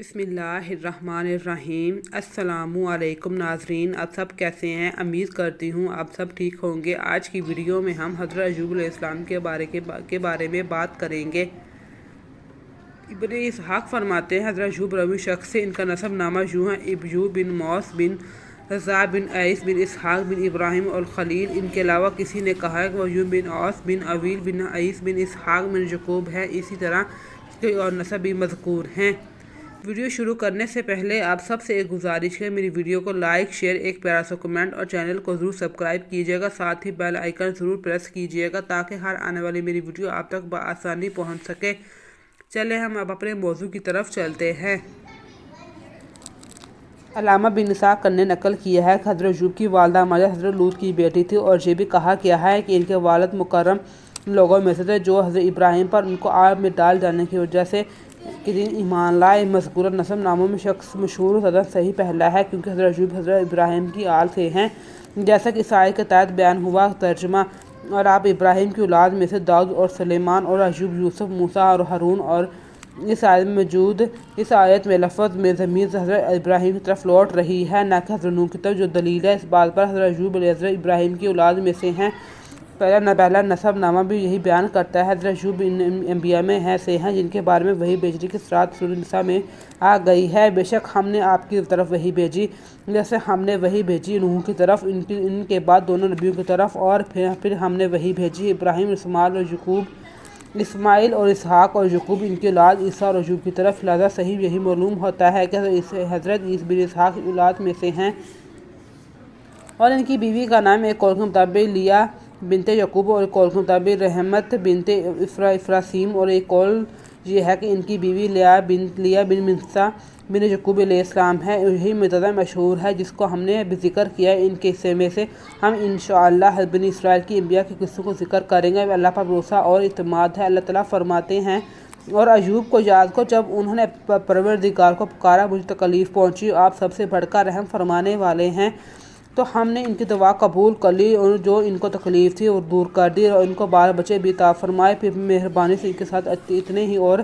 بسم اللہ الرحمن الرحیم۔ السلام علیکم ناظرین، آپ سب کیسے ہیں؟ امید کرتی ہوں آپ سب ٹھیک ہوں گے۔ آج کی ویڈیو میں ہم حضرت ایوب علیہ السلام کے بارے میں بات کریں گے۔ ابن اسحاق فرماتے ہیں حضرت ایوب روی شخص سے ان کا نسب نامہ یوں ہے: ایوب بن موس بن رضا بن عیس بن اسحاق بن ابراہیم الخلیل۔ ان کے علاوہ کسی نے کہا ہے کہ وہ ایوب بن اوس بن اویل بن عیس بن اسحاق بن یعقوب ہے۔ اسی طرح کئی اور نسب بھی مذکور ہیں۔ ویڈیو شروع کرنے سے پہلے آپ سب سے ایک گزارش ہے، میری ویڈیو کو لائک، شیئر، ایک پیارا سا کمنٹ اور چینل کو ضرور سبسکرائب کیجیے گا۔ ساتھ ہی بیل آئیکن ضرور پریس کیجیے گا تاکہ ہر آنے والی میری ویڈیو آپ تک بآسانی پہنچ سکے۔ چلیں ہم اب اپنے موضوع کی طرف چلتے ہیں۔ علامہ بن اسحاق نے نقل کیا ہے کہ حضرت ایوب کی والدہ ماجد حضرت لوط کی بیٹی تھی، اور یہ بھی کہا گیا ہے کہ ان کے والد مکرم لوگوں میں سے تھے جو حضرت ابراہیم پر ان کو آگ میں ڈال جانے کی وجہ سے دن ایمان لائے۔ مذکورہ نسب ناموں میں شخص مشہور و زیادہ صحیح پہلا ہے، کیونکہ حضرت ایوب حضرت ابراہیم کی آل سے ہیں، جیسا کہ اس آیت کے تحت بیان ہوا۔ ترجمہ: اور آپ ابراہیم کی اولاد میں سے داؤد اور سلیمان اور ایوب، یوسف، موسیٰ اور ہارون۔ اور اس آیت میں موجود اس آیت میں لفظ میں ضمیر حضرت ابراہیم کی طرف لوٹ رہی ہے، نہ کہ حضرت نوح کی طرف، جو دلیل ہے اس بات پر حضرت ایوب علیہ حضرت ابراہیم کی اولاد میں سے ہیں۔ پہلا نسب نامہ بھی یہی بیان کرتا ہے۔ حضرت ایوب ان انبیاء میں سے ہیں جن کے بارے میں وحی بھیجنے کی صراحت سورۃ النساء میں آ گئی ہے: بے شک ہم نے آپ کی طرف وحی بھیجی، جیسے ہم نے وحی بھیجی نوح کی طرف، ان کے بعد دونوں نبیوں کی طرف، اور پھر ہم نے وحی بھیجی ابراہیم، اسماعیل اور اسحاق اور یعقوب، ان کی اولاد عیسیٰ اور ایوب کی طرف۔ لہذا صحیح یہی معلوم ہوتا ہے کہ حضرت بن اسحاق کی اولاد میں سے ہیں، اور ان کی بیوی کا نام ایک قول کے مطابق لیہ بنت یعقوب اور ایک قول کے مطابق رحمت بنت افراسیم، اور ایک قول یہ ہے کہ ان کی بیوی لیہ بن منسا بن یعقوب علیہ السلام ہے۔ یہی متعدد مشہور ہے جس کو ہم نے ابھی ذکر کیا ہے۔ ان کے حصے میں سے ہم انشاءاللہ بنی اسرائیل کی انبیاء کے قصوں کو ذکر کریں گے۔ اللہ پر بھروسہ اور اعتماد ہے۔ اللہ تعالیٰ فرماتے ہیں: اور ایوب کو یاد کرو جب انہوں نے پروردگار کو پکارا، مجھے تکلیف پہنچی، آپ سب سے بڑھ کر رحم فرمانے والے ہیں، تو ہم نے ان کی دعا قبول کر لی، اور جو ان کو تکلیف تھی اور دور کر دی، اور ان کو بال بچے بھی عطا فرمائے۔ پھر مہربانی سے ان کے ساتھ اتنے ہی اور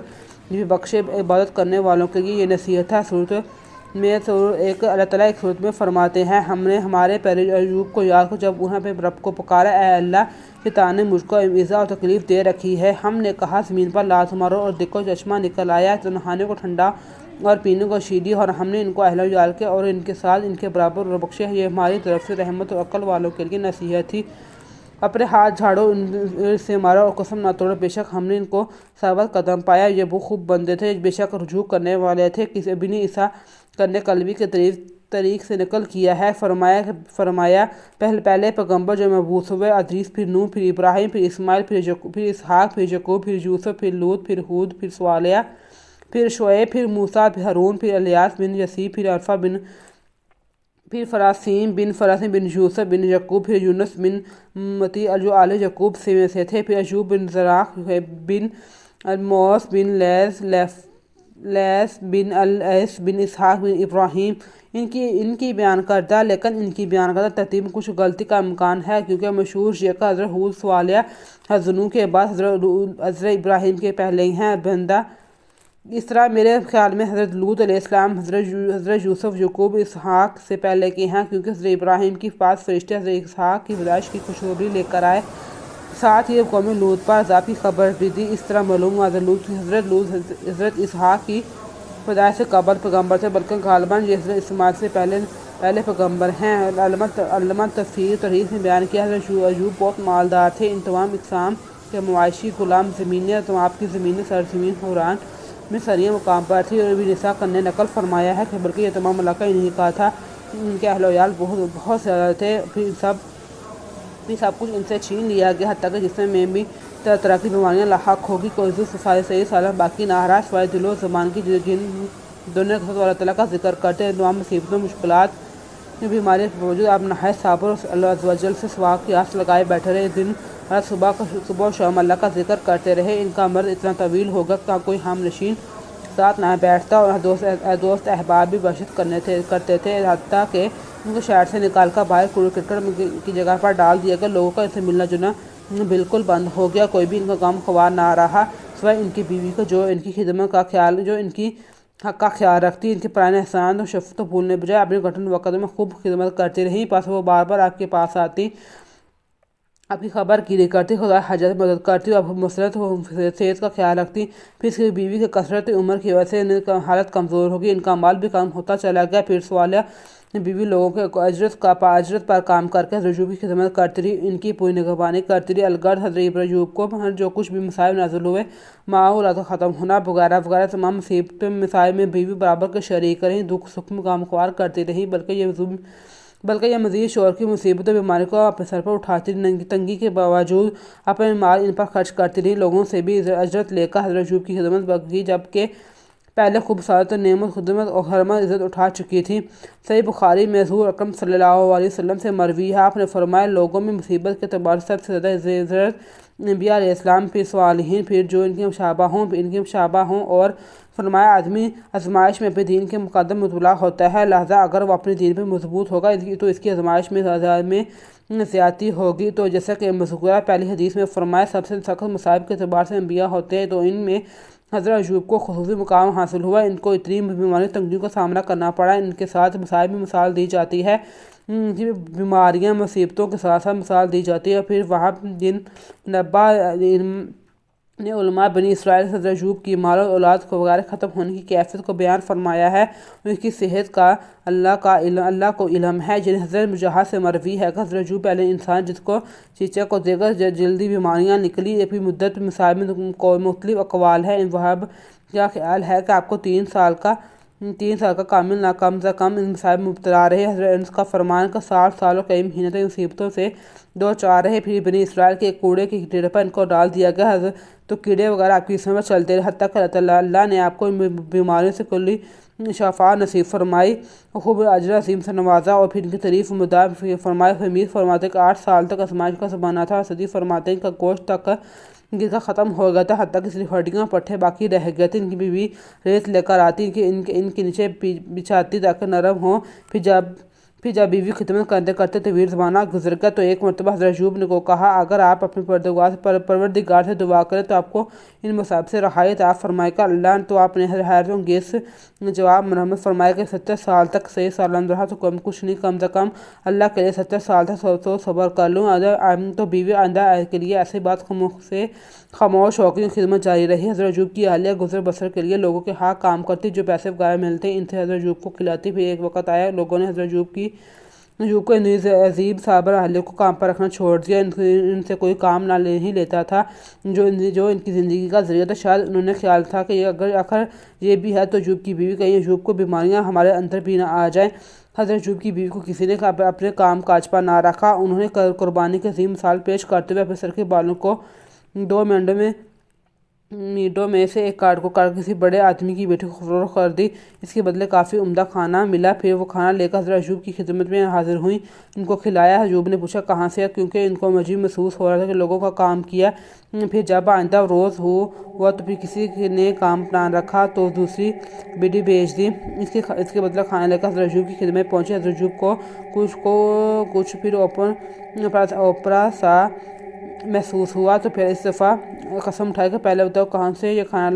بھی بخشے۔ عبادت کرنے والوں کے لیے یہ نصیحت ہے۔ اللہ تعالیٰ ایک صورت میں فرماتے ہیں: ہم نے ہمارے پیارے ایوب کو یاد کرو جب انہوں نے اپنے رب کو پکارا، اے اللہ، شیطان نے مجھ کو ایذا اور تکلیف دے رکھی ہے۔ ہم نے کہا، زمین پر لات مارو، اور دیکھو چشمہ نکل آیا، تو نہانے کو ٹھنڈا اور پینے کو شیدی، اور ہم نے ان کو اہل و عیال کے اور ان کے ساتھ ان کے برابر اور بخشے۔ یہ ہماری طرف سے رحمت اور عقل والوں کے لیے نصیحت تھی۔ اپنے ہاتھ جھاڑو، ان سے مارو اور قسم نہ توڑو، بے شک ہم نے ان کو ثابت قدم پایا، یہ وہ خوب بندے تھے، بے شک رجوع کرنے والے تھے۔ ابن اسحاق نے قلبی کے طریق سے نقل کیا ہے، فرمایا پہلے پیغمبر جو مبعوث ہوئے ادریس، پھر نوح، پھر ابراہیم، پھر اسماعیل، پھر اسحاق، پھر یعقوب، پھر یوسف، پھر لوط، پھر ہود، پھر صالح، پھر شعیب، پھر موسیٰ، پھر ہارون، پھر الیاس بن یسیع، پھر فراسیم بن یوسف بن یعقوب، پھر یونس بن متی جو آل یعقوب سے تھے، پھر ایوب بن زراق بن موس بن لیس بن العیس بن اسحاق بن ابراہیم۔ ان کی بیان کردہ ترتیب میں کچھ غلطی کا امکان ہے، کیونکہ مشہور یہ کہ حضرت ہود، صالح، حضرت نوح کے بعد حضرت ابراہیم کے پہلے ہیں بندہ۔ اس طرح میرے خیال میں حضرت لوط علیہ السلام حضرت یوسف، یعقوب، اسحاق سے پہلے کے ہیں، کیونکہ حضرت ابراہیم کے پاس فرشتے حضرت اسحاق کی پیدائش کی خوشخبری لے کر آئے، ساتھ ہی قوم لوط پر عذاب کی خبر بھی دی۔ اس طرح معلوم ہوا حضرت لوط حضرت اسحاق کی پیدائش سے قبل پیغمبر تھے، بلکہ غالباً یہ حضرت اسماعیل سے پہلے پیغمبر ہیں۔ علامہ تفسیر تاریخ میں بیان کیا حضرت ایوب بہت مالدار تھے، ان تمام اقسام کے مواشی، غلام، زمینیں، تو آپ کی زمینیں سرزمین حوران میں سریا مقام پر تھی۔ اور ابن اسحاق نے نقل فرمایا ہے کہ بلکہ یہ تمام علاقہ انہیں کا تھا، ان کے اہل و عیال بہت زیادہ تھے، پھر سب کچھ ان سے چھین لیا گیا، حتیٰ کہ جسم میں بھی طرح طرح کی بیماریاں لاحق ہوگی، کوئی صحیح سالم باقی نہ رہا سوائے دل و زبان کی، جن دونوں کے اللہ تعالیٰ کا ذکر کرتے ہیں۔ تمام مصیبتوں، مشکلات، بیماریوں کے باوجود آپ نہایت صابر اور اللہ عز و جل سے ثواب کی آس لگائے بیٹھے رہے، دن رات صبح و شام اللہ کا ذکر کرتے رہے۔ ان کا مرض اتنا طویل ہوگا کہ کوئی ہم نشین ساتھ نہ بیٹھتا، اور دوست احباب بھی بخشش کرتے تھے، حتیٰ کہ ان کو شہر سے نکال کر باہر کوڑے کرکٹ کی جگہ پر ڈال دیا گیا۔ لوگوں کا ان سے ملنا جلنا بالکل بند ہو گیا، کوئی بھی ان کا غم خوار نہ رہا سوائے ان کی بیوی کو، جو ان کی خدمت کا خیال حق کا خیال رکھتی، ان کے پرانے احسان اور شفقت کو بھولنے بجائے اپنے کٹھن وقت میں خوب خدمت کرتی رہی، پس وہ بار بار آپ کے پاس آتی، آپ کی خبر گیری کرتی، خدا حاجت میں مدد کرتی اور مسرت و صحت کا خیال رکھتی۔ پھر اس کی بیوی کی کثرت عمر کی وجہ سے ان کی حالت کمزور ہوگی، ان کا مال بھی کم ہوتا چلا گیا۔ پھر سوالیہ بیوی لوگوں کے اجرت پر کام کر کے حضرت ایوب کی خدمت کرتی رہی، ان کی پوری نگہبانی کرتی رہی۔ الغرض حضرت ایوب کو جو کچھ بھی مصائب نازل ہوئے، ماں اولاد کا ختم ہونا وغیرہ وغیرہ، تمام مصیبتیں مسائب میں بیوی برابر کے شریک رہیں، دکھ سکھ میں غمخوار کرتی رہیں، بلکہ یہ مزید شوہر کی مصیبت و بیماری کو اپنے سر پر اٹھاتی رہی، تنگی کے باوجود اپنے مال ان پر خرچ کرتی رہی، لوگوں سے بھی اجرت لے کر حضرت ایوب کی خدمت کی، جبکہ پہلے خوب سعادت نعمت خدمت اور حرمت عزت اٹھا چکی تھی۔ صحیح بخاری میں حضور اکرم صلی اللہ علیہ وسلم سے مروی ہے، آپ نے فرمایا لوگوں میں مصیبت کے اعتبار سے سب سے زیادہ عزت انبیاء علیہ السلام، پھر صالحین، پھر جو ان کے مشابہ ہوں، اور فرمایا آدمی آزمائش میں اپنے دین کے مقدم مبتلا ہوتا ہے، لہذا اگر وہ اپنے دین پہ مضبوط ہوگا تو اس کی آزمائش میں زیادتی ہوگی۔ تو جیسا کہ مذکورہ پہلی حدیث میں فرمایا سب سے سخت مصائب کے اعتبار سے انبیاء ہوتے ہیں، تو ان میں حضرت ایوب کو خصوصی مقام حاصل ہوا، ان کو اتنی بیماری تنگیوں کا سامنا کرنا پڑا، ان کے ساتھ مصائب میں مثال دی جاتی ہے، بیماریاں مصیبتوں کے ساتھ ساتھ مثال دی جاتی ہے۔ پھر وہاں جن نبا نے علماء بنی اسرائیل حضرت ایوب کی مال اور اولاد کو وغیرہ ختم ہونے کی کیفیت کو بیان فرمایا ہے، ان کی صحت کا اللہ کو علم ہے، جنہیں حضرت مجاہد سے مروی ہے کہ حضرت ایوب پہلے انسان جس کو چیچے کو دیگر جلدی بیماریاں نکلی، اپنی مدت مصائب میں مختلف اقوال ہے۔ وہاب کا خیال ہے کہ آپ کو 3 سال کا کامل نہ کم از کم ان مصائب میں مبتلا رہے، حضرت انس کا فرمان کا 60 سال اور کئی مہینے تک مصیبتوں سے دو چار رہے، پھر بنی اسرائیل کے ایک کوڑے کی ڈھیر پر ان کو ڈال دیا گیا، تو کیڑے وغیرہ آپ کی اسم میں چلتے رہے، حتیٰ کہ اللہ نے آپ کو ان بیماریوں سے کلی شفا نصیب فرمائی، خوب اجر عظیم سے نوازا، اور پھر ان کی تعریف مدعا فرمائی۔ امید فرماتے کہ 8 سال تک آزمائش کا زمانہ تھا، صدی فرماتے ہیں کہ گوشت تک گر کا ختم ہو گیا تھا، حتیٰ کہ صرف ہڈیاں پٹھے باقی رہ گئے تھے۔ ان کی بیوی ریت لے کر آتی کہ ان کے نیچے بچھاتی تاکہ نرم ہوں، پھر جب بیوی خدمت کرتے کرتے طویل زمانہ گزر گیا، تو ایک مرتبہ حضرت ایوب نے کو کہا اگر آپ اپنے پروردگار سے دعا کریں تو آپ کو ان مصائب سے رہائی عطا فرمائے گا۔ اللہ تو آپ نے حیرت انگیز جواب مرحمت فرمایا کہ 70 سال تک صحیح سالم رہا تو کچھ نہیں، کم از کم اللہ کے لیے 70 سال تک تو صبر کر لوں۔ تو بیوی آئندہ کے لیے ایسی بات سے خاموش ہو کے خدمت جاری رہی۔ حضرت ایوب کی اہلیہ گزر بسر کے لیے لوگوں کے ہاتھ کام کرتی، جو پیسے وغیرہ ملتے ان سے حضرت ایوب کو کھلاتی۔ پھر ایک وقت آیا لوگوں نے حضرت ایوب کو عظیم صابر اہلیہ کو کام پر رکھنا چھوڑ دیا، ان سے کوئی کام نہیں لیتا تھا جو ان کی زندگی کا ذریعہ تھا۔ شاید انہوں نے خیال تھا کہ اگر آخر یہ بھی ہے تو ایوب کی بیوی کہیں ایوب کو بیماریاں ہمارے اندر بھی نہ آ جائیں۔ حضرت ایوب کی بیوی کو کسی نے اپنے کام کاج پر نہ رکھا، انہوں نے قربانی کی عظیم مثال پیش کرتے ہوئے اپنے سر کے بالوں کو 2 میڈوں میں سے ایک کاٹ کسی بڑے آدمی کی بیٹی کو فروخت کر دی، اس کے بدلے کافی عمدہ کھانا ملا۔ پھر وہ کھانا لے کر حضرت ایوب کی خدمت میں حاضر ہوئیں، ان کو کھلایا۔ ایوب نے پوچھا کہاں سے ہے، کیونکہ ان کو عجیب محسوس ہو رہا تھا کہ لوگوں کا کام کیا۔ پھر جب آئندہ روز ہوا تو پھر کسی نے کام نہ رکھا تو دوسری بیٹی بھیج دی، اس کے بدلے کھانا لے کر حضرت ایوب کی خدمت میں پہنچی۔ حضرت ایوب کو کچھ پھر اوپرا سا محسوس ہوا، تو پھر اس دفعہ قسم اٹھائی کہ پہلے بتاؤ کہاں سے یہ کھانا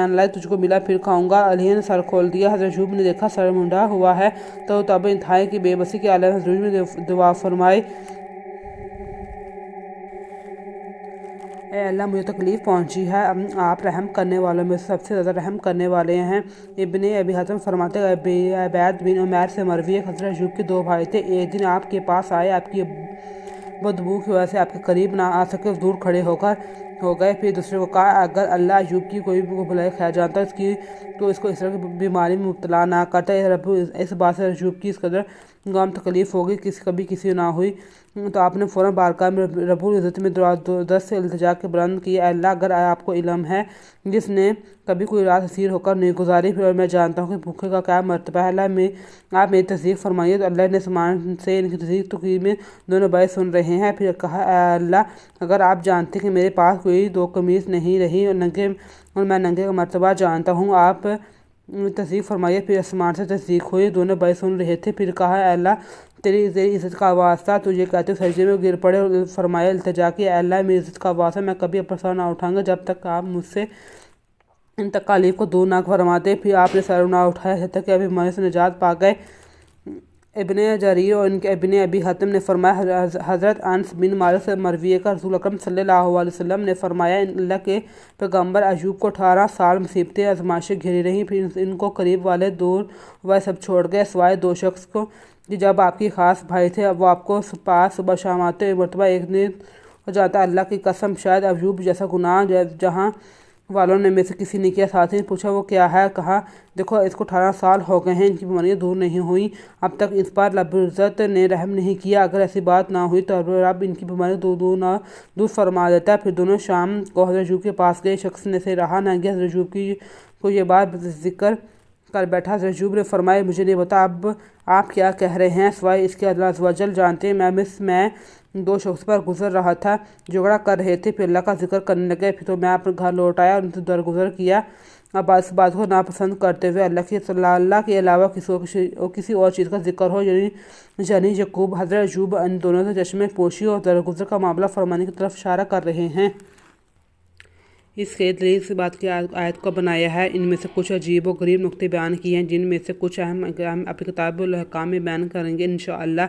لائے، تجھ کو ملا پھر کھاؤں گا۔ علیہ نے سر کھول دیا، حضرت ایوب نے دیکھا سر منڈا ہوا ہے، تو تب انتہائی کی بے بسی کے عالم حضرت ایوب نے دعا فرمائی، اے اللہ مجھے تکلیف پہنچی ہے، آپ رحم کرنے والوں میں سب سے زیادہ رحم کرنے والے ہیں۔ ابن ابی حاتم فرماتے ہیں عبید بن عمیر سے مروی ہے کہ حضرت ایوب کے 2 بھائی تھے، ایک دن آپ کے پاس آئے، آپ کی بدبو کی وجہ سے آپ کے قریب نہ آ سکے، دور کھڑے ہو گئے۔ پھر دوسرے کو کہا اگر اللہ ایوب کی کوئی بھلائی خیر جانتا تو اس کو اس طرح کی بیماری میں مبتلا نہ کرتا، اس بات سے ایوب کی اس قدر غم تکلیف ہوگی کبھی کسی نہ ہوئی۔ تو آپ نے فوراً بارگاہ میں رب العزت میں دست سے التجا کے بلند کی، اے اللہ اگر آپ کو علم ہے جس نے کبھی کوئی رات اسیر ہو کر نہیں گزاری، پھر میں جانتا ہوں کہ بھوکے کا کیا مرتبہ ہے، اللہ آپ میری تصدیق فرمائیے۔ تو اللہ نے آسمان سے ان کی تصدیق تو کی میں دونوں بھائی سن رہے ہیں۔ پھر کہا اے اللہ اگر آپ جانتے کہ میرے پاس کوئی 2 قمیص نہیں رہی اور میں ننگے کا مرتبہ جانتا ہوں، آپ تصدیق فرمائیے۔ پھر آسمان سے تصدیق ہوئی، دونوں بھائی سن رہے تھے۔ پھر کہا اے اللہ تیری عزت کا واسطہ، تجھے کہتے سجدے میں گر پڑے اور فرمایا التجا کی، اے اللہ میری عزت کا واسطہ میں کبھی اپنا سر نہ اٹھاؤں گا جب تک آپ مجھ سے ان تکالیف کو دور نہ فرماتے، پھر آپ نے سر نہ اٹھایا حتیٰ کہ ابھی بیماری سے نجات پا گئے۔ ابن جریر اور ان کے ابن ابی حاتم نے فرمایا، حضرت انس بن مالک سے مروی ہے کہ رسول اکرم صلی اللہ علیہ وسلم نے فرمایا، اللہ کے پیغمبر ایوب کو 18 سال مصیبتیں آزمائشیں گھیری رہیں، پھر ان کو قریب والے دور والے سب چھوڑ گئے سوائے 2 شخص کو کہ جب آپ کے خاص بھائی تھے، وہ آپ کو پاس صبح شام آتے، مرتبہ ایک دن ہو جاتا، اللہ کی قسم شاید ایوب جیسا گناہ جہاں والوں نے میں سے کسی نے کیا۔ ساتھی نے پوچھا وہ کیا ہے؟ کہا دیکھو اس کو 18 سال ہو گئے ہیں، ان کی بیماریاں دور نہیں ہوئیں، اب تک اس پر رب العزت نے رحم نہیں کیا، اگر ایسی بات نہ ہوئی تو رب ان کی بیماریاں دور فرما دیتا۔ پھر دونوں شام کو حضرت ایوب کے پاس گئے، شخص نے سے رہا نہ گیا، حضرت ایوب کو یہ بات ذکر کر بیٹھا۔ حضرت ایوب نے فرمایا، مجھے نہیں پتا اب آپ کیا کہہ رہے ہیں، سوائے اس کے اللہ عز و جل جانتے ہیں، میں 2 شخص پر گزر رہا تھا، جھگڑا کر رہے تھے، پھر اللہ کا ذکر کرنے لگے، پھر تو میں اپنے گھر لوٹ آیا اور ان سے درگزر کیا، اب اس بات کو ناپسند کرتے ہوئے اللہ کے علاوہ کسی اور چیز کا ذکر ہو، یعنی یعقوب حضرت ایوب ان دونوں سے چشمے پوشی اور درگزر کا معاملہ فرمانے کی طرف اشارہ کر رہے ہیں۔ اس کے دلیل سے بات کی آیت کو بنایا ہے، ان میں سے کچھ عجیب و غریب نکتے بیان کیے ہیں، جن میں سے کچھ اہم اپنی کتاب الاحکام میں بیان کریں گے انشاءاللہ۔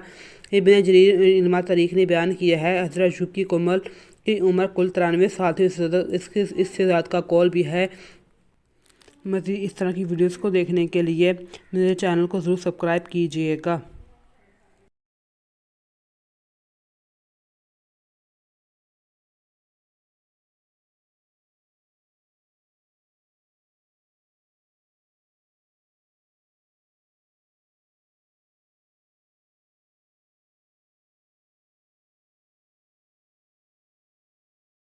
ابن جریر علماء تاریخ نے بیان کیا ہے، حضرت ایوب کی عمر کل 93 سال تھی، اس سے زیادہ کا قول بھی ہے۔ مزید اس طرح کی ویڈیوز کو دیکھنے کے لیے میرے چینل کو ضرور سبسکرائب کیجیے گا۔